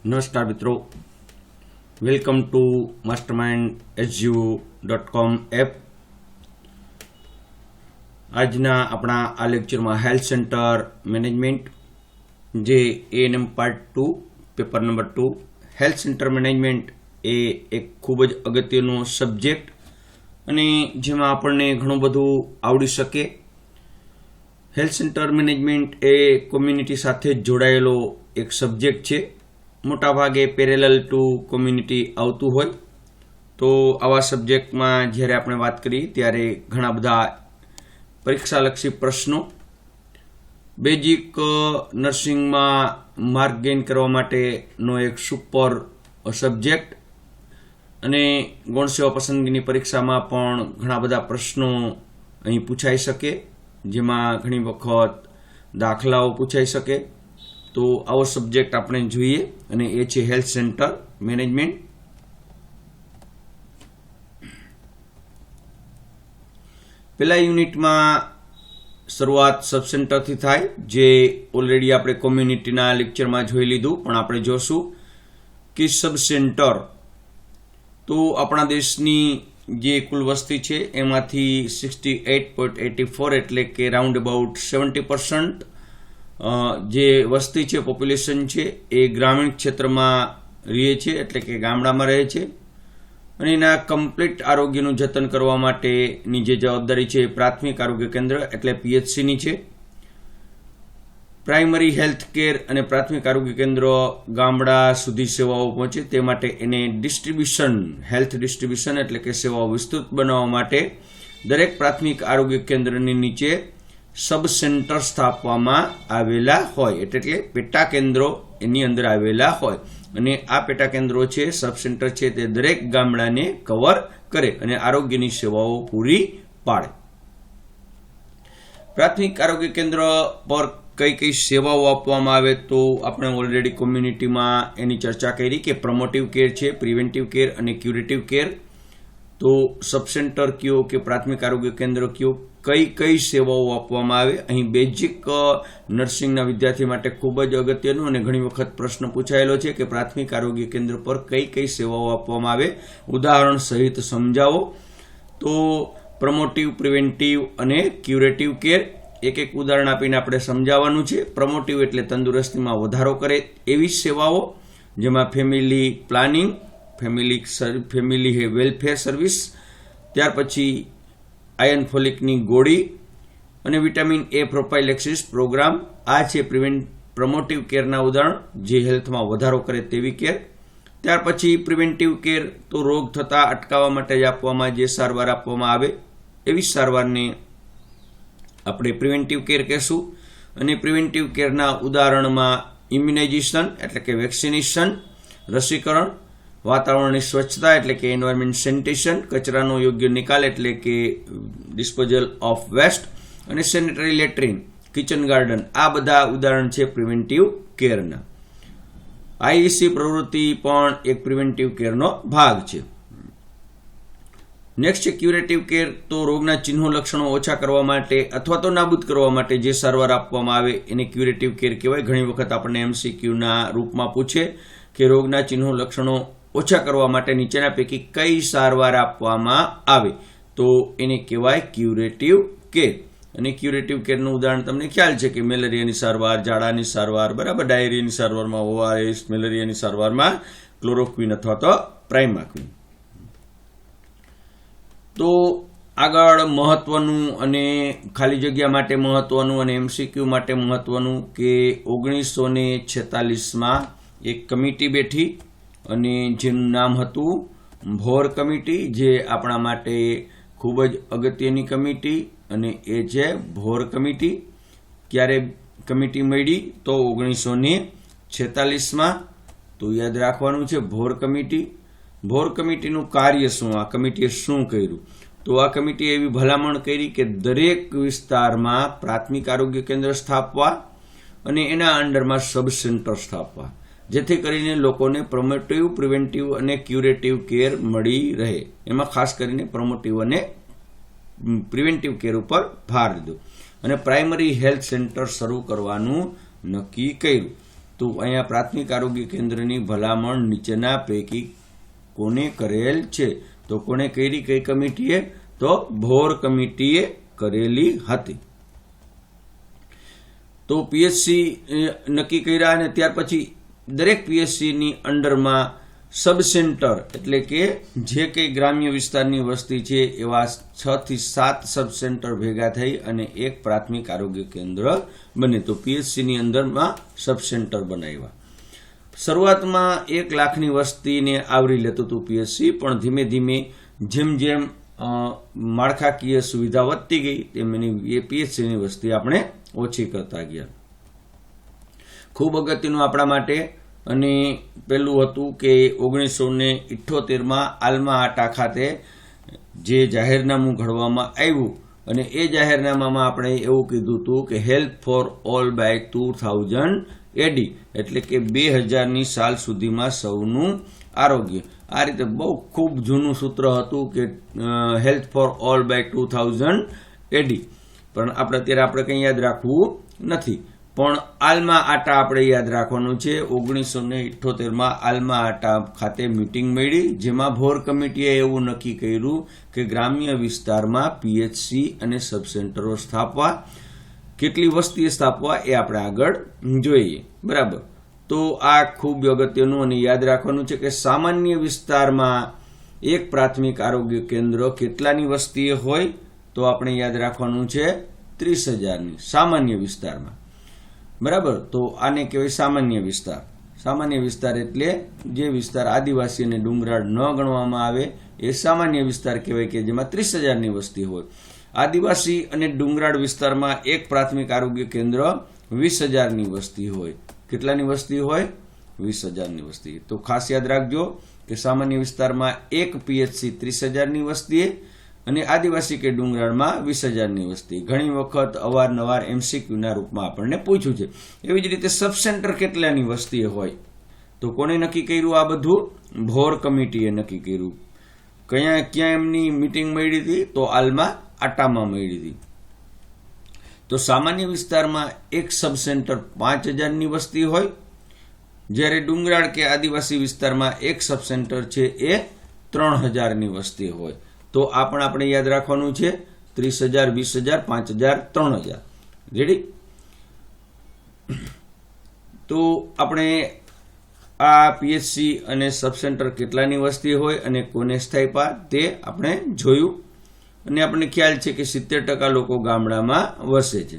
નમસ્કાર મિત્રો, welcome to mastermindu.com app. આજના આપણા આ લેક્ચરમાં હેલ્થ સેન્ટર મેનેજમેન્ટ જે ANM part 2 paper number 2 health centre management એ એક ખૂબ જ અગત્યનો સબ્જેક્ટ અને જેમાં આપણને ઘણું બધું આવડી શકે. હેલ્થ સેન્ટર મેનેજમેન્ટ એ કોમ્યુનિટી સાથે જોડાયેલો એક સબ્જેક્ટ છે. મોટા ભાગે પેરેલલ ટુ કોમ્યુનિટી આવતું હોય તો આવા સબ્જેક્ટમાં જ્યારે આપણે વાત કરીએ ત્યારે ઘણા બધા પરીક્ષાલક્ષી પ્રશ્નો, બેઝિક નર્સિંગમાં માર્ક ગેઇન કરવા માટેનો એક સુપર સબ્જેક્ટ અને ગૌણ સેવા પસંદગીની પરીક્ષામાં પણ ઘણા બધા પ્રશ્નો અહીં પૂછાઈ શકે, જેમાં ઘણી વખત દાખલાઓ પૂછાઈ શકે. તો આવો સબ્જેક્ટ આપણે જોઈએ અને એ છે હેલ્થ સેન્ટર મેનેજમેન્ટ. પહેલા યુનિટમાં શરૂઆત સબ સેન્ટરથી થાય, જે ઓલરેડી આપણે કોમ્યુનિટીના લેક્ચરમાં જોઈ લીધું, પણ આપણે જોશું કે સબ સેન્ટર તો આપણા દેશની જે કુલ વસ્તી છે એમાંથી 68.84 એટલે કે રાઉન્ડ અબાઉટ 70% જે વસ્તી છે, પોપ્યુલેશન છે, એ ગ્રામીણ ક્ષેત્રમાં રહે છે, એટલે કે ગામડામાં રહે છે. અને એના કમ્પ્લીટ આરોગ્યનું જતન કરવા માટેની જે જવાબદારી છે એ પ્રાથમિક આરોગ્ય કેન્દ્ર એટલે PHCની છે. પ્રાઇમરી હેલ્થ કેર અને પ્રાથમિક આરોગ્ય કેન્દ્ર ગામડા સુધી સેવાઓ પહોંચે તે માટે એને હેલ્થ ડિસ્ટ્રીબ્યુશન એટલે કે સેવાઓ વિસ્તૃત બનાવવા માટે દરેક પ્રાથમિક આરોગ્ય કેન્દ્રની નીચે સબ સેન્ટર સ્થાપવામાં આવેલા હોય, એટલે પેટા કેન્દ્રો એની અંદર આવેલા હોય. અને આ પેટા કેન્દ્રો છે, સબ સેન્ટર છે, તે દરેક ગામડાને કવર કરે અને આરોગ્યની સેવાઓ પૂરી પાડે. પ્રાથમિક આરોગ્ય કેન્દ્ર પર કઈ કઈ સેવાઓ આપવામાં આવે તો આપણે ઓલરેડી કોમ્યુનિટીમાં એની ચર્ચા કરી કે પ્રમોટિવ કેર છે, પ્રિવેન્ટિવ કેર અને ક્યુરેટિવ કેર. તો સબ સેન્ટર કયો કે પ્રાથમિક આરોગ્ય કેન્દ્ર કયો, કઈ સેવાઓ આપવામાં આવે. અહીં બેઝિક નર્સિંગના વિદ્યાર્થી માટે ખૂબ જ અગત્યનું અને ઘણી વખત પ્રશ્ન પૂછાયેલો છે કે પ્રાથમિક આરોગ્ય કેન્દ્ર પર કઈ સેવાઓ આપવામાં આવે, ઉદાહરણ સહિત સમજાવો. તો પ્રમોટિવ, પ્રિવેન્ટિવ અને ક્યુરેટિવ કેર એક ઉદાહરણ આપીને આપણે સમજાવવાનું છે. પ્રમોટિવ એટલે તંદુરસ્તીમાં વધારો કરે એવી સેવાઓ, જેમાં family planning, family welfare service, ત્યાર પછી આયર્ન ફોલિકની ગોળી અને વિટામિન A પ્રોફાઇલેક્સિસ પ્રોગ્રામ. આ છે પ્રમોટિવ કેરના ઉદાહરણ, જે હેલ્થમાં વધારો કરે તેવી કેર. ત્યાર પછી પ્રિવેન્ટિવ કેર તો રોગ થતા અટકાવવા માટે જ આપવામાં જે સારવાર આપવામાં આવે એવી સારવારને આપણે પ્રિવેન્ટિવ કેર કહેશું. અને પ્રિવેન્ટિવ કેરના ઉદાહરણમાં ઇમ્યુનાઇઝેશન એટલે કે વેક્સિનેશન, રસીકરણ, વાતાવરણની સ્વચ્છતા એટલે કે એન્વાયરમેન્ટ સેનિટેશન, કચરાનો યોગ્ય નિકાલ એટલે કે ડિસ્પોઝલ ઓફ વેસ્ટ અને સેનેટરી લેટ્રિન, કિચન ગાર્ડન. આ બધા ઉદાહરણ છે પ્રિવેન્ટિવ કેરના. IEC પ્રવૃત્તિ પણ એક પ્રિવેન્ટિવ કેરનો ભાગ છે. નેક્સ્ટ છે ક્યુરેટિવ કેર. તો રોગના ચિહ્નો, લક્ષણો ઓછા કરવા માટે અથવા તો નાબૂદ કરવા માટે જે સારવાર આપવામાં આવે એને ક્યુરેટિવ કેર કહેવાય. ઘણી વખત આપણને MCQના રૂપમાં પૂછે કે રોગના ચિહ્નો, લક્ષણો ઓછા કરવા માટે નીચેના પૈકી કઈ સારવાર આપવામાં આવે તો એને કહેવાય ક્યુરેટિવ કેર. અને ક્યુરેટિવ કેરનું ઉદાહરણ તમને ખ્યાલ છે કે મેલેરિયાની સારવાર, ઝાડાની સારવાર, બરાબર, ડાયરિયાની સારવારમાં ORS, મેલેરિયાની સારવારમાં ક્લોરોક્વિન અથવા તો પ્રાઇમાક્વિન. તો આગળ મહત્વનું અને ખાલી જગ્યા માટે મહત્વનું અને MCQ માટે મહત્વનું કે 1946માં એક કમિટી બેઠી અને જેનું નામ હતું ભોર કમિટી, જે આપણા માટે ખૂબ જ અગત્યની કમિટી અને એ છે ભોર કમિટી. ક્યારે કમિટી મળી તો 1946માં. તો યાદ રાખવાનું છે ભોર કમિટી. ભોર કમિટીનું કાર્ય શું, આ કમિટીએ શું કર્યું તો આ કમિટીએ એવી ભલામણ કરી કે દરેક વિસ્તારમાં પ્રાથમિક આરોગ્ય કેન્દ્ર સ્થાપવા અને એના અંડરમાં સબ સેન્ટર સ્થાપવા, જેથી કરીને લોકોને પ્રમોટિવ, પ્રિવેન્ટિવ અને ક્યુરેટિવ કેર મળી રહે. એમાં ખાસ કરીને પ્રમોટિવ અને પ્રિવેન્ટિવ કેર ઉપર ભાર દીધો અને પ્રાઇમરી હેલ્થ સેન્ટર શરૂ કરવાનું નક્કી કર્યું. તો અહીંયા પ્રાથમિક આરોગ્ય કેન્દ્રની ભલામણ નીચેના પૈકી કોને કરેલ છે? તો કોને કરી? કઈ કમિટીએ? તો ભોર કમિટીએ કરેલી હતી. તો પીએચસી નક્કી કર્યા અને ત્યાર પછી દરેક પીએચસી ની અંડરમાં સબ સેન્ટર એટલે કે જે કઈ ગ્રામ્ય વિસ્તારની વસ્તી છે એવા 6 થી 7 સબ સેન્ટર ભેગા થઈ અને એક પ્રાથમિક આરોગ્ય કેન્દ્ર બને. તો પીએચસી ની અંદરમાં સબ સેન્ટર બનાવ્યા. શરૂઆતમાં 1 લાખની વસ્તીને આવરી લેતું હતું પીએચસી, પણ ધીમે ધીમે જેમ જેમ માળખાકીય સુવિધા વધતી ગઈ તેમ એની પીએચસીની વસ્તી આપણે ઓછી કરતા ગયા. ખૂબ અગત્યનું આપણા માટે અને પેલું હતું કે 1978માં આલ્મા આટા ખાતે જે જાહેરનામું ઘડવામાં આવ્યું અને એ જાહેરનામામાં આપણે એવું કીધું હતું કે health for all by 2000 AD એટલે કે 2000ની સાલ સુધીમાં સૌનું આરોગ્ય. આ રીતે બહુ ખૂબ જૂનું સૂત્ર હતું કે health for all by 2000 AD, પણ આપણે કંઈ યાદ રાખવું નથી. પણ આલ્મા આટા આપણે યાદ રાખવાનું છે. 1978માં આલ્મા આટા ખાતે મીટિંગ મળી, જેમાં ભોર કમિટીએ એવું નક્કી કર્યું કે ગ્રામ્ય વિસ્તારમાં પીએચસી અને સબ સેન્ટરો સ્થાપવા. કેટલી વસ્તીએ સ્થાપવા એ આપણે આગળ જોઈએ. બરાબર. તો આ ખૂબ અગત્યનું અને યાદ રાખવાનું છે કે સામાન્ય વિસ્તારમાં એક પ્રાથમિક આરોગ્ય કેન્દ્ર કેટલાની વસ્તીએ હોય? તો આપણે યાદ રાખવાનું છે 30,000ની સામાન્ય વિસ્તારમાં. બરાબર. તો આને કહેવાય સામાન્ય વિસ્તાર. સામાન્ય વિસ્તાર એટલે જે વિસ્તાર આદિવાસી અને ડુંગરાળ ન ગણવામાં આવે એ સામાન્ય વિસ્તાર કહેવાય કે જેમાં 30,000ની વસ્તી હોય. આદિવાસી અને ડુંગરાળ વિસ્તારમાં એક પ્રાથમિક આરોગ્ય કેન્દ્ર 20,000ની વસ્તી હોય. કેટલાની વસ્તી હોય? 20,000ની વસ્તી. તો ખાસ યાદ રાખજો કે સામાન્ય વિસ્તારમાં એક પીએચસી 30,000ની વસ્તીએ અને આદિવાસી કે ડુંગરાળમાં 20,000ની વસ્તી. ઘણી વખત અવારનવાર MCQના રૂપમાં આપણને પૂછ્યું છે. એવી જ રીતે સબ સેન્ટર કેટલાની વસ્તીએ હોય? તો કોને નક્કી કર્યું આ બધું? ભોર કમિટીએ નક્કી કર્યું. ક્યાં એમની મીટિંગ મળી હતી? તો આલ્મા આટામાં મળી હતી. તો સામાન્ય વિસ્તારમાં એક સબ સેન્ટર 5,000ની વસ્તી હોય, જ્યારે ડુંગરાળ કે આદિવાસી વિસ્તારમાં એક સબ સેન્ટર છે એ 3,000ની વસ્તી હોય. તો આ પણ આપણે યાદ રાખવાનું છે. 30,000, 20,000, 5,000, 3,000. રેડી? તો આપણે આ પીએચસી અને સબ સેન્ટર કેટલાની વસ્તી હોય અને કોને સ્થાપ્યા તે આપણે જોયું અને આપણને ખ્યાલ છે કે 70% લોકો ગામડામાં વસે છે.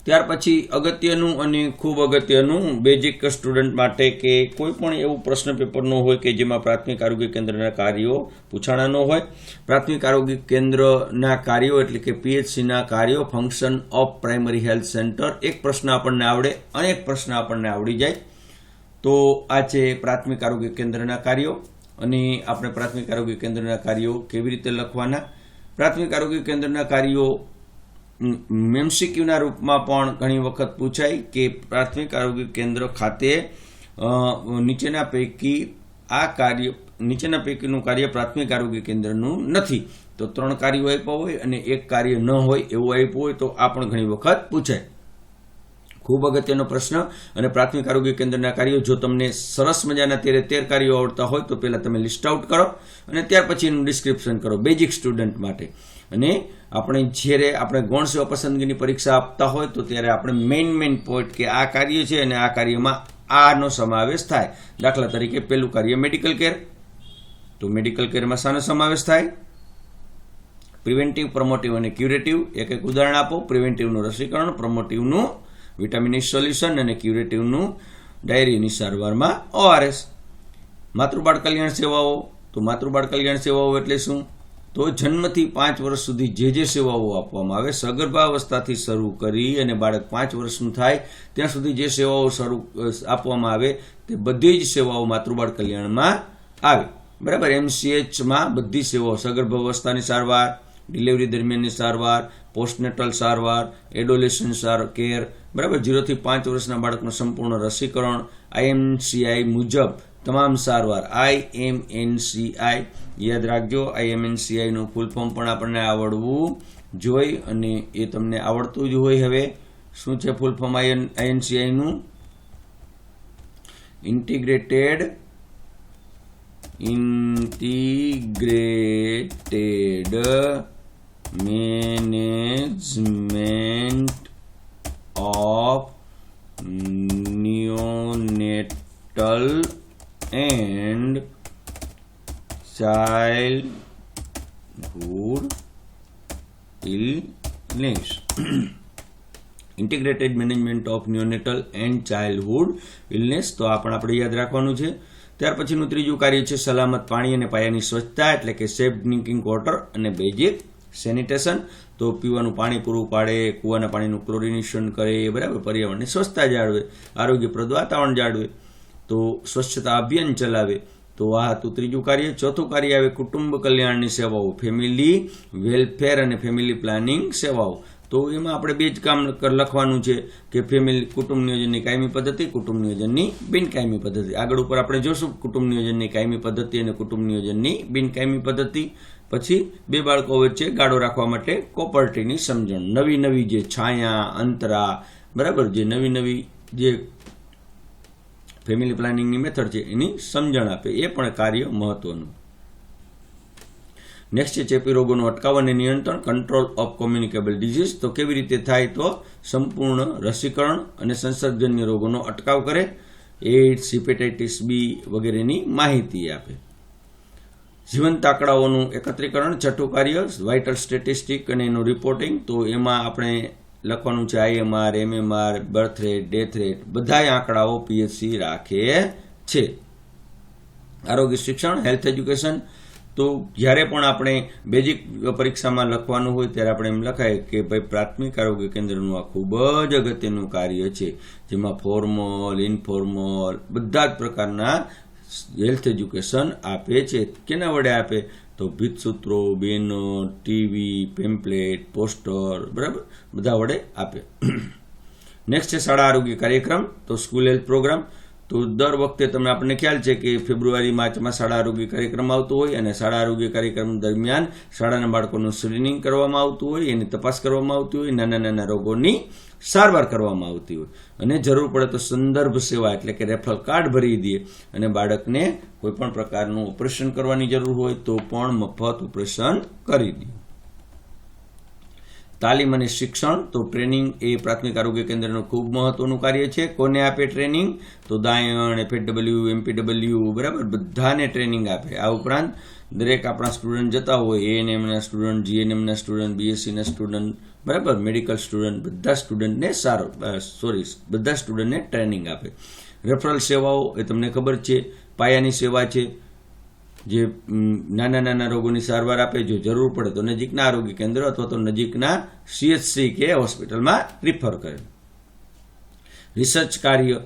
ત્યાર પછી અગત્યનું અને ખૂબ અગત્યનું બેઝિક સ્ટુડન્ટ માટે કે કોઈ પણ એવું પ્રશ્ન પેપર ન હોય કે જેમાં પ્રાથમિક આરોગ્ય કેન્દ્રના કાર્યો પૂછાણા ન હોય. પ્રાથમિક આરોગ્ય કેન્દ્રના કાર્યો એટલે કે પીએચસીના કાર્યો, function of primary health centre. એક પ્રશ્ન આપણને આવડે, અનેક પ્રશ્ન આપણને આવડી જાય. તો આ છે પ્રાથમિક આરોગ્ય કેન્દ્રના કાર્યો અને આપણે પ્રાથમિક આરોગ્ય કેન્દ્રના કાર્યો કેવી રીતે લખવાના. પ્રાથમિક આરોગ્ય કેન્દ્રના કાર્યો MCQના રૂપમાં પણ ઘણી વખત પૂછાય કે પ્રાથમિક આરોગ્ય કેન્દ્ર ખાતે નીચેના પૈકીનું કાર્ય પ્રાથમિક આરોગ્ય કેન્દ્રનું નથી. તો 3 કાર્યો આપ્યા હોય અને એક કાર્ય ન હોય એવું આપ્યું હોય તો આ પણ ઘણી વખત પૂછાય. ખૂબ અગત્યનો પ્રશ્ન. અને પ્રાથમિક આરોગ્ય કેન્દ્રના કાર્યો જો તમને સરસ મજાના 13 કાર્યો આવડતા હોય તો પહેલા તમે લિસ્ટ આઉટ કરો અને ત્યાર પછી એનું ડિસ્ક્રિપ્શન કરો બેઝિક સ્ટુડન્ટ માટે. અને જ્યારે આપણે ગૌણ સેવા પસંદગીની પરીક્ષા આપતા હોય તો ત્યારે આપણે મેઇન પોઈન્ટ કે આ કાર્ય છે અને આ કાર્યમાં આનો સમાવેશ થાય. દાખલા તરીકે પહેલું કાર્ય મેડિકલ કેર. તો મેડિકલ કેરમાં શાનો સમાવેશ થાય? પ્રિવેન્ટિવ, પ્રમોટિવ અને ક્યુરેટિવ. એક ઉદાહરણ આપો. પ્રિવેન્ટિવનું રસીકરણ, પ્રમોટિવનું વિટામિન E સોલ્યુશન અને ક્યુરેટિવનું ડાયરિયાની સારવારમાં ORS. માતૃબાળ કલ્યાણ સેવાઓ. તો માતૃબાળ કલ્યાણ સેવાઓ એટલે શું? તો જન્મથી 5 વર્ષ સુધી જે સેવાઓ આપવામાં આવે, સગર્ભાવસ્થાથી શરૂ કરી અને બાળક 5 વર્ષનું થાય ત્યાં સુધી જે સેવાઓ આપવામાં આવે તે બધી જ સેવાઓ માતૃબાળ કલ્યાણમાં આવે. બરાબર. MCHમાં બધી સેવાઓ, સગર્ભાવસ્થાની સારવાર, ડિલિવરી દરમિયાનની સારવાર, પોસ્ટનેટલ સારવાર, એડોલેસન્ટ કેર, બરાબર, 0 થી 5 વર્ષના બાળકનું સંપૂર્ણ રસીકરણ, IMCI મુજબ તમામ સારવાર. IMNCI યાદ રાખજો. IMNCI નું ફૂલ ફોર્મ પણ આપણને આવડવું જોઈએ અને એ તમને આવડતું જ હોય હવે. શું છે ફૂલ ફોર્મ INCI નું? Integrated management of neonatal and childhood illness. Integrated management of neonatal and childhood illness, તો આ પણ આપણે યાદ રાખવાનું છે. ત્યાર પછીનું ત્રીજું કાર્ય છે સલામત પાણી અને પાયાની સ્વચ્છતા, એટલે કે સેફ ડ્રિંકિંગ વોટર અને બેઝિક સેનિટેશન. તો પીવાનું પાણી પૂરું પાડે, કૂવાના પાણીનું ક્લોરિનેશન કરે, બરાબર, પર્યાવરણની સ્વચ્છતા જાળવે, આરોગ્યપ્રદ વાતાવરણ જાળવે, તો સ્વચ્છતા અભિયાન ચલાવે. તો આ હતું ત્રીજું કાર્ય. ચોથું કાર્ય આવે કુટુંબ કલ્યાણની સેવાઓ, ફેમિલી વેલફેર અને ફેમિલી પ્લાનિંગ સેવાઓ. તો એમાં આપણે બે જ કામ લખવાનું છે કે કુટુંબ નિયોજનની કાયમી પદ્ધતિ, કુટુંબ નિયોજનની બિનકાયમી પદ્ધતિ. આગળ ઉપર આપણે જોશું કુટુંબ નિયોજનની કાયમી પદ્ધતિ અને કુટુંબ નિયોજનની બિનકાયમી પદ્ધતિ. પછી બે બાળકો વચ્ચે ગાળો રાખવા માટે કોપર્ટીની સમજણ, નવી જે છાયા, અંતરા, બરાબર, જે નવી જે ફેમિલી પ્લાનિંગની મેથડ છે એની સમજણ આપે, એ પણ કાર્ય મહત્વનું. નેક્સ્ટ છે ચેપી રોગોનો અટકાવ અને નિયંત્રણ, કંટ્રોલ ઓફ કોમ્યુનિકેબલ ડિઝીઝ. તો કેવી રીતે થાય? તો સંપૂર્ણ રસીકરણ અને સંસર્ગજન્ય રોગોનો અટકાવ કરે, એઇડ્સ, હિપેટાઇટિસ બી વગેરેની માહિતી આપે. જીવંત આંકડાઓનું એકત્રીકરણ, છઠ્ઠું કાર્ય વાઇટલ સ્ટેટિસ્ટિક અને એનું રિપોર્ટિંગ. તો એમાં આપણે લખવાનું છે IMR, MMR, birth rate, death rate, બધા આંકડાઓ PHC રાખે છે. આરોગ્ય શિક્ષણ, હેલ્થ એજ્યુકેશન. તો જ્યારે પણ આપણે બેઝિક પરીક્ષામાં લખવાનું હોય ત્યારે આપણે એમ લખાય કે ભાઈ પ્રાથમિક આરોગ્ય કેન્દ્રનું આ ખૂબ જ અગત્યનું કાર્ય છે, જેમાં ફોર્મલ, ઇનફોર્મલ બધા જ પ્રકારના હેલ્થ એજ્યુકેશન આપે છે. કેના વડે આપે? તો ભીતસૂત્રો, બેનર, ટીવી, પેમ્પલેટ, પોસ્ટર, બરાબર, બધા વડે આપે. નેક્સ્ટ છે શાળા આરોગ્ય કાર્યક્રમ, તો સ્કૂલ હેલ્થ પ્રોગ્રામ. તો દર વખતે તમને આપણને ખ્યાલ છે કે ફેબ્રુઆરી માર્ચમાં શાળા આરોગ્ય કાર્યક્રમ આવતો હોય અને શાળા આરોગ્ય કાર્યક્રમ દરમિયાન શાળાના બાળકોનું સ્ક્રીનિંગ કરવામાં આવતું હોય, એની તપાસ કરવામાં આવતી હોય, નાના રોગોની સારવાર કરવામાં આવતી હોય, અને જરૂર પડે તો સંદર્ભ સેવા એટલે કે રેફરલ કાર્ડ ભરી દઈએ, અને બાળકને કોઈ પણ પ્રકારનું ઓપરેશન કરવાની જરૂર હોય તો પણ મફત ઓપરેશન કરી દઈએ. તાલીમ અને શિક્ષણ, તો ટ્રેનિંગ એ પ્રાથમિક આરોગ્ય કેન્દ્રનું ખૂબ મહત્વનું કાર્ય છે. કોને આપે ટ્રેનિંગ? તો દાયણ, FHW, MPW, બરાબર, બધાને ટ્રેનિંગ આપે. આ ઉપરાંત દરેક આપણા સ્ટુડન્ટ જતા હોય, ANMના સ્ટુડન્ટ, GNMના સ્ટુડન્ટ, BScના સ્ટુડન્ટ, બરાબર, મેડિકલ સ્ટુડન્ટ, બધા સ્ટુડન્ટને ટ્રેનિંગ આપે. રેફરલ સેવાઓ એ તમને ખબર છે, પાયાની સેવા છે, જે નાના રોગોની સારવાર આપે. જો જરૂર પડે તો નજીકના આરોગ્ય કેન્દ્ર અથવા તો નજીકના CHC કે હોસ્પિટલમાં રિફર કરે. રિસર્ચ કાર્ય,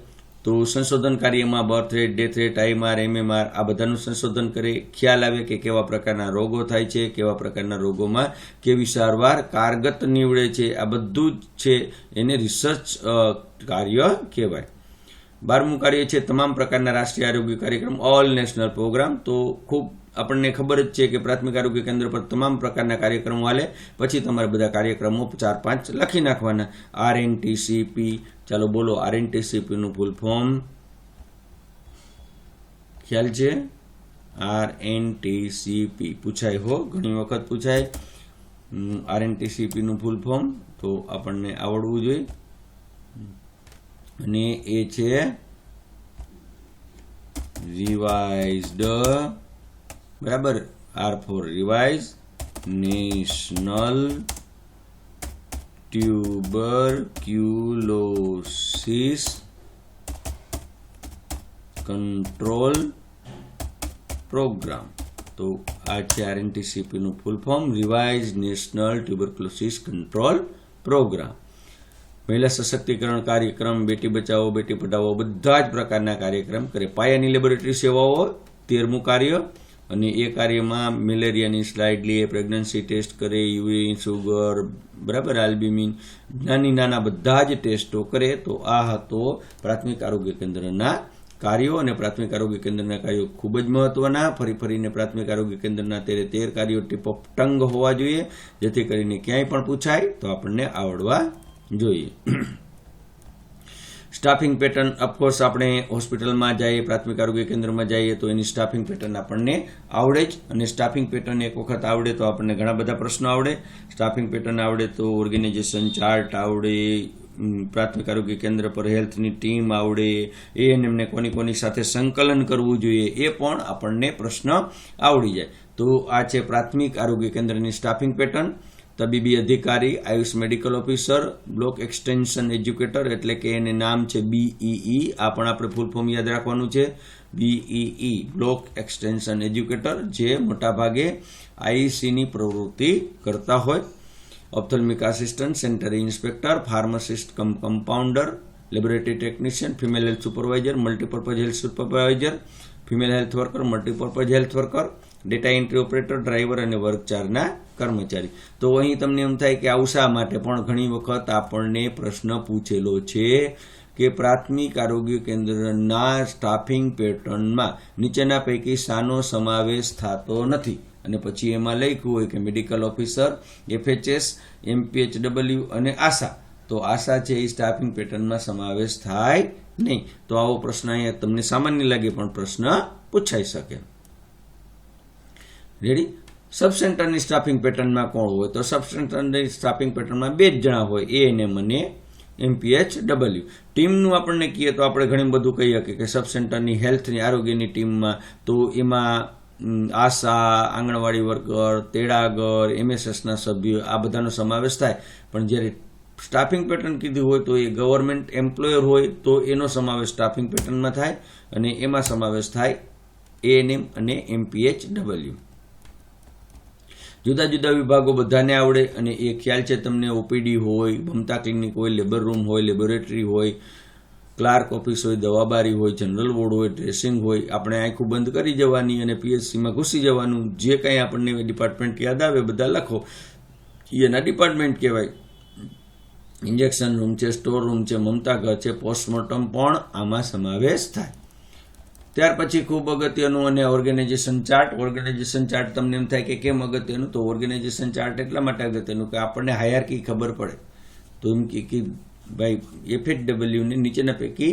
તો સંશોધન કાર્યમાં birth rate, death rate, IMR, MMR આ બધાનું સંશોધન કરે, ખ્યાલ આવે કે કેવા પ્રકારના રોગો થાય છે, કેવા પ્રકારના રોગોમાં કેવી સારવાર કારગત નીવડે છે, આ બધું જ છે એને રિસર્ચ કાર્ય કહેવાય. 12મું કાર્ય છે તમામ પ્રકારના રાષ્ટ્રીય આરોગ્ય કાર્યક્રમ, ઓલ નેશનલ પ્રોગ્રામ. તો ખૂબ આપણને ખબર જ છે કે પ્રાથમિક આરોગ્ય કેન્દ્ર પર તમામ પ્રકારના કાર્યક્રમો હાલે. પછી તમારે બધા કાર્યક્રમો 4-5 લખી નાખવાના. RNTCP, ચાલો બોલો RNTCP નું ફૂલ ફોર્મ ખ્યાલ છે? RNTCP પૂછાય હો, ઘણી વખત પૂછાય. RNTCP નું ફૂલ ફોર્મ તો આપણને આવડવું જોઈએ, અને એ છે રિવાઇઝડ, બરાબર, R for revise, national tuberculosis control programme. તો આ છે RNTCP નું full form, revise national tuberculosis control programme. મહિલા સશક્તિકરણ કાર્યક્રમ, બેટી બચાવો, બેટી પઢાવો, બધા જ પ્રકારના કાર્યક્રમ કરે. પાયાની લેબોરેટરી સેવાઓ 13મું કાર્ય, અને એ કાર્યમાં મેલેરિયાની સ્લાઇડ લે, પ્રેગ્નન્સી ટેસ્ટ કરે, યુરિન સુગર, બરાબર, આલ્બ્યુમિન, નાના બધા જ ટેસ્ટો કરે. તો આ હતો પ્રાથમિક આરોગ્ય કેન્દ્રના કાર્યો, અને પ્રાથમિક આરોગ્ય કેન્દ્રના કાર્યો ખૂબ જ મહત્વના. ફરીને પ્રાથમિક આરોગ્ય કેન્દ્રના 13 કાર્યો ટીપ ઓફ ટંગ હોવા જોઈએ, જેથી કરીને ક્યાંય પણ પૂછાય તો આપણને આવડવા જોઈએ. સ્ટાફિંગ પેટર્ન ઓફકોર્સ આપણે હોસ્પિટલમાં જઈએ, પ્રાથમિક આરોગ્ય કેન્દ્રમાં જઈએ તો એની સ્ટાફિંગ પેટર્ન આપણને આવડે જ, અને સ્ટાફિંગ પેટર્ન એક વખત આવડે તો આપણને ઘણા બધા પ્રશ્નો આવડે. સ્ટાફિંગ પેટર્ન આવડે તો ઓર્ગેનાઇઝેશન ચાર્ટ આવડે, પ્રાથમિક આરોગ્ય કેન્દ્ર પર હેલ્થની ટીમ આવડે, એએનએમને કોની સાથે સંકલન કરવું જોઈએ એ પણ આપણને પ્રશ્ન આવડી જાય. તો આ છે પ્રાથમિક આરોગ્ય કેન્દ્રની સ્ટાફિંગ પેટર્ન. તબીબી અધિકારી, Ayush medical officer, block extension educator એટલે કે એને નામ છે BEE, આ પણ આપણે ફૂલ ફોર્મ યાદ રાખવાનું છે. BEE બ્લોક એક્સટેન્શન એજ્યુકેટર, જે મોટાભાગે IECની પ્રવૃત્તિ કરતા હોય. Ophthalmic assistant, sanitary inspector, pharmacist cum compounder, laboratory technician, female health supervisor, multipurpose health supervisor, female health worker, multipurpose health worker, data entry operator, driver અને વર્ગ 4ના કર્મચારી. તો અહીં તમને એમ થાય કે આવું શા માટે, પણ ઘણી વખત આપણને પ્રશ્ન પૂછેલો છે કે પ્રાથમિક આરોગ્ય કેન્દ્રના સ્ટાફિંગ પેટર્નમાં નીચેના પૈકી શાનો સમાવેશ થતો નથી, અને પછી એમાં લખ્યું હોય કે મેડિકલ ઓફિસર, FHS, MPHW અને આશા. તો આશા છે એ સ્ટાફિંગ પેટર્નમાં સમાવેશ થાય નહીં. તો આવો પ્રશ્ન અહીંયા તમને સામાન્ય લાગે પણ પ્રશ્ન પૂછાઈ શકે. રેડી. સબ સેન્ટરની સ્ટાફિંગ પેટર્નમાં કોણ હોય? તો સબ સેન્ટરની સ્ટાફિંગ પેટર્નમાં 2 જ જણા હોય, ANM અને MPHW. ટીમનું આપણને કહીએ તો આપણે ઘણું બધું કહી શકીએ કે સબ સેન્ટરની હેલ્થની આરોગ્યની ટીમમાં તો એમાં આશા, આંગણવાડી વર્કર, તેડાગર, MSSના સભ્યો આ બધાનો સમાવેશ થાય. પણ જ્યારે સ્ટાફિંગ પેટર્ન કીધું હોય તો એ ગવર્મેન્ટ એમ્પ્લોયર હોય તો એનો સમાવેશ સ્ટાફિંગ પેટર્નમાં થાય, અને એમાં સમાવેશ થાય ANM અને MPHW. જુદા જુદા વિભાગો બધાને આવડે, અને એ ખ્યાલ છે તમને. OPD હોય, મમતા ક્લિનિક હોય, લેબર રૂમ હોય, લેબોરેટરી હોય, ક્લાર્ક ઓફિસ હોય, દવાબારી હોય, જનરલ વોર્ડ હોય, ડ્રેસિંગ હોય. આપણે આંખું બંધ કરી જવાની અને PHCમાં ઘૂસી જવાનું. જે કંઈ આપણને ડિપાર્ટમેન્ટ યાદ આવે બધા લખો, એના ડિપાર્ટમેન્ટ કહેવાય. ઇન્જેક્શન રૂમ છે, સ્ટોર રૂમ છે, મમતા ઘર છે, પોસ્ટમોર્ટમ પણ આમાં સમાવેશ થાય. ત્યાર પછી ખૂબ અગત્યનું અને ઓર્ગેનાઇઝેશન ચાર્ટ. ઓર્ગેનાઇઝેશન ચાર્ટ તમને એમ થાય કે કેમ અગત્યનું? તો ઓર્ગેનાઇઝેશન ચાર્ટ એટલા માટે અગત્યનું કે આપણને હાયરાર્કી ખબર પડે. તો એમ કે ભાઈ FHW ને નીચેના પૈકી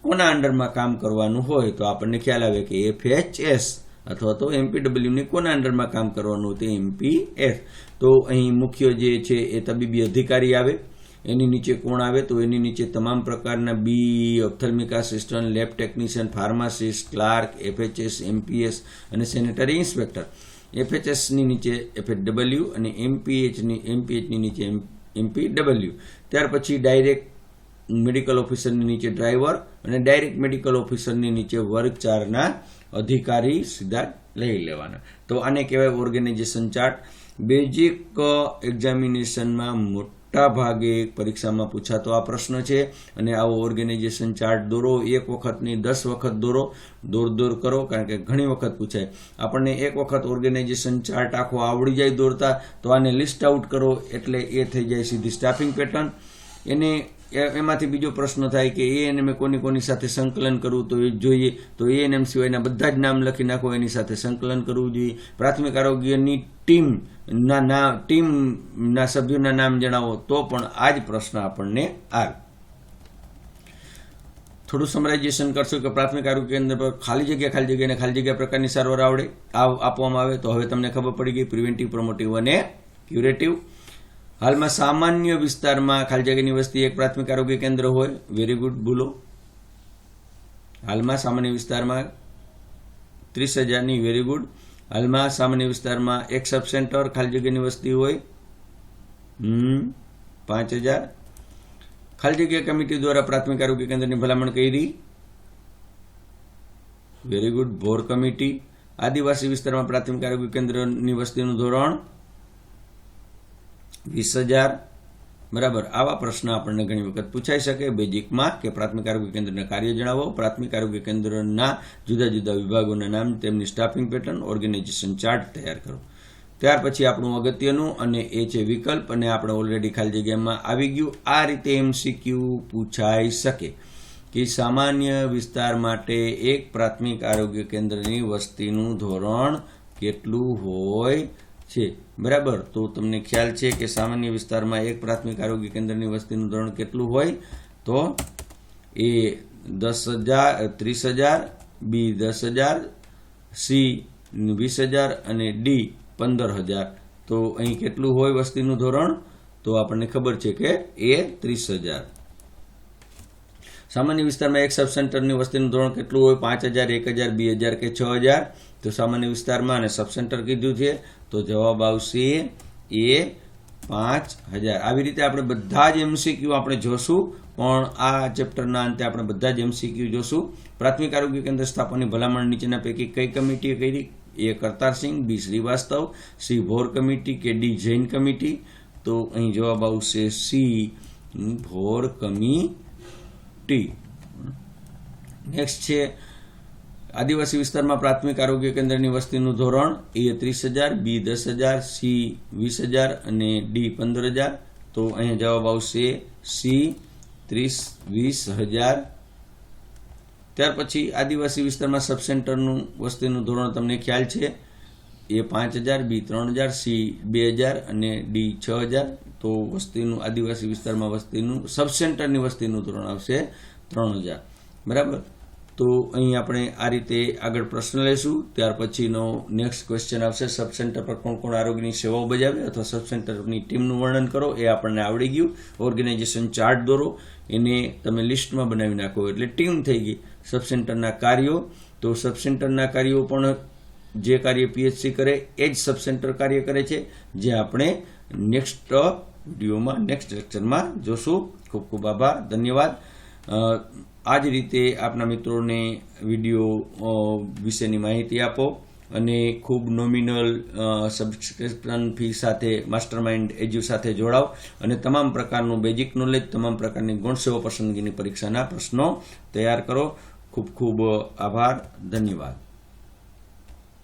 કોના અંડરમાં કામ કરવાનું હોય તો આપણને ખ્યાલ આવે કે FHS, અથવા તો MPW ને કોના અંડરમાં કામ કરવાનું તે MPF. તો અહીં મુખ્ય જે છે એ તબીબી અધિકારી આવે. એની નીચે કોણ આવે? તો એની નીચે તમામ પ્રકારના BE, ophthalmic assistant, lab technician, pharmacist, clerk, FHS, MPS અને સેનેટરી ઇન્સ્પેક્ટર. FHSની નીચે FHW અને MPHની નીચે MPW. ત્યાર પછી ડાયરેક્ટ મેડિકલ ઓફિસરની નીચે ડ્રાઈવર, અને ડાયરેક્ટ મેડિકલ ઓફિસરની નીચે વર્ગ 4ના અધિકારી સીધા લઈ લેવાના. તો આને કહેવાય ઓર્ગેનાઇઝેશન ચાર્ટ. બેઝિક એક્ઝામિનેશનમાં મોટા ભાગે પરીક્ષામાં પૂછાતો આ પ્રશ્ન છે, અને આવો ઓર્ગેનાઇઝેશન ચાર્ટ દોરો. એક વખત નહીં 10 વખત દોર કરો, કારણ કે ઘણી વખત પૂછાય. આપણને એક વખત ઓર્ગેનાઇઝેશન ચાર્ટ આખો આવડી જાય દોરતા, તો આને લિસ્ટ આઉટ કરો એટલે એ થઈ જાય સીધી સ્ટાફિંગ પેટર્ન. એમાંથી બીજો પ્રશ્ન થાય કે ANM કોની સાથે સંકલન કરવું તો એ જોઈએ. તો ANM સિવાયના બધા જ નામ લખી નાખો, એની સાથે સંકલન કરવું જોઈએ. પ્રાથમિક આરોગ્યની ટીમના સભ્યોના નામ જણાવો તો પણ આ જ પ્રશ્ન આપણને આવે. થોડું સમરાઇઝેશન કરશો કે પ્રાથમિક આરોગ્ય કેન્દ્ર પર ખાલી જગ્યા પ્રકારની સારવાર આપવામાં આવે. તો હવે તમને ખબર પડી ગઈ પ્રિવેન્ટિવ, પ્રોમોટિવ અને ક્યુરેટિવ. હાલમાં સામાન્ય વિસ્તારમાં ખાલી જગ્યાની વસ્તી એક પ્રાથમિક આરોગ્ય કેન્દ્ર હોય. વેરી ગુડ, ભૂલો. હાલમાં સામાન્ય વિસ્તારમાં 30,000ની, વેરી ગુડ. હાલમાં સામાન્ય વિસ્તારમાં એક સબ સેન્ટર ખાલી જગ્યાની વસ્તી હોય 5,000. ખાલી જગ્યા કમિટી દ્વારા પ્રાથમિક આરોગ્ય કેન્દ્રની ભલામણ કરી. Very good, Bhore committee. આદિવાસી વિસ્તારમાં પ્રાથમિક આરોગ્ય કેન્દ્રની વસ્તીનું ધોરણ 20,000. બરાબર. આવા પ્રશ્ન આપણને ઘણી વખત પૂછાઈ શકે બેઝિકમાં કે પ્રાથમિક આરોગ્ય કેન્દ્રના કાર્ય જણાવો, પ્રાથમિક આરોગ્ય કેન્દ્રના જુદા જુદા વિભાગોના નામ, તેમની સ્ટાફિંગ પેટર્ન, ઓર્ગેનાઇઝેશન ચાર્ટ તૈયાર કરો. ત્યાર પછી આપણું અગત્યનું અને એ છે વિકલ્પ, અને આપણે ઓલરેડી ખાલી જગ્યામાં આવી ગયું. આ રીતે MCQ પૂછાઈ શકે કે સામાન્ય વિસ્તાર માટે એક પ્રાથમિક આરોગ્ય કેન્દ્રની વસ્તીનું ધોરણ કેટલું હોય છે, બરાબર. તો તમને ખ્યાલ છે કે સામાન્ય વિસ્તારમાં એક પ્રાથમિક આરોગ્ય કેન્દ્રની વસ્તીનું ધોરણ કેટલું હોય? તો એ 10,000, 30,000, બી 10,000, સી 20,000 અને ડી 15,000. તો અહીં કેટલું હોય વસ્તીનું ધોરણ? તો આપણને ખબર છે કે એ 30,000. સામાન્ય વિસ્તારમાં એક સબ સેન્ટરની વસ્તીનું ધોરણ કેટલું હોય? 5,000, 1,000, 2,000 કે 6,000. તો સામાન્ય વિસ્તારમાં અને સબ સેન્ટર કીધું છે, તો જવાબ આવશે એ 5,000. આવી રીતે આપણે બધા જ એમસીક્યુ આપણે જોશું, પણ આ ચેપ્ટરના અંતે આપણે બધા જ એમસીક્યુ જોશું. પ્રાથમિક આરોગ્ય કેન્દ્ર સ્થાપનની ભલામણ નીચેના પૈકી કઈ કમિટીએ કરી? એ કરતારસિંહ, બી શ્રીવાસ્તવ, સી ભોર કમિટી કે ડી જૈન કમિટી? તો અહીં જવાબ આવશે સી ભોર કમિટી. નેક્સ્ટ છે આદિવાસી વિસ્તારમાં પ્રાથમિક આરોગ્ય કેન્દ્રની વસ્તીનું ધોરણ. એ 30,000, બી 10,000, સી 20,000 અને ડી 15,000. તો અહીંયા જવાબ આવશે સી 20,000. ત્યાર પછી આદિવાસી વિસ્તારમાં સબ સેન્ટરનું વસ્તીનું ધોરણ તમને ખ્યાલ છે. એ 5,000, બી 3,000, સી 2,000 અને ડી 6,000. તો વસ્તીનું આદિવાસી વિસ્તારમાં વસ્તીનું સબ સેન્ટરની વસ્તીનું ધોરણ આવશે 3,000. બરાબર. તો અહીં આપણે આ રીતે આગળ પ્રશ્ન લઈશું. ત્યાર પછીનો નેક્સ્ટ ક્વેશ્ચન આવશે, સબ સેન્ટર પર કોણ કોણ આરોગ્યની સેવાઓ બજાવે અથવા સબ સેન્ટરની ટીમનું વર્ણન કરો. એ આપણને આવડી ગયું. ઓર્ગેનાઇઝેશન ચાર્ટ દોરો, એને તમે લિસ્ટમાં બનાવી નાખો એટલે ટીમ થઈ ગઈ. સબ સેન્ટરના કાર્યો, તો સબ સેન્ટરના કાર્યો પણ જે કાર્ય પીએચસી કરે એ જ સબ સેન્ટર કાર્ય કરે છે, જે આપણે નેક્સ્ટ વિડીયોમાં નેક્સ્ટ લેક્ચરમાં જોશું. ખૂબ ખૂબ આભાર, ધન્યવાદ. આ જ રીતે આપના મિત્રોને વિડીયો વિશેની માહિતી આપો અને ખૂબ નોમિનલ સબસ્ક્રિપ્શન ફી સાથે માસ્ટર માઇન્ડ એજ્યુ સાથે જોડાઓ અને તમામ પ્રકારનું બેઝિક નોલેજ, તમામ પ્રકારની ગૌણ સેવા પસંદગીની પરીક્ષાના પ્રશ્નો તૈયાર કરો. ખૂબ ખૂબ આભાર, ધન્યવાદ.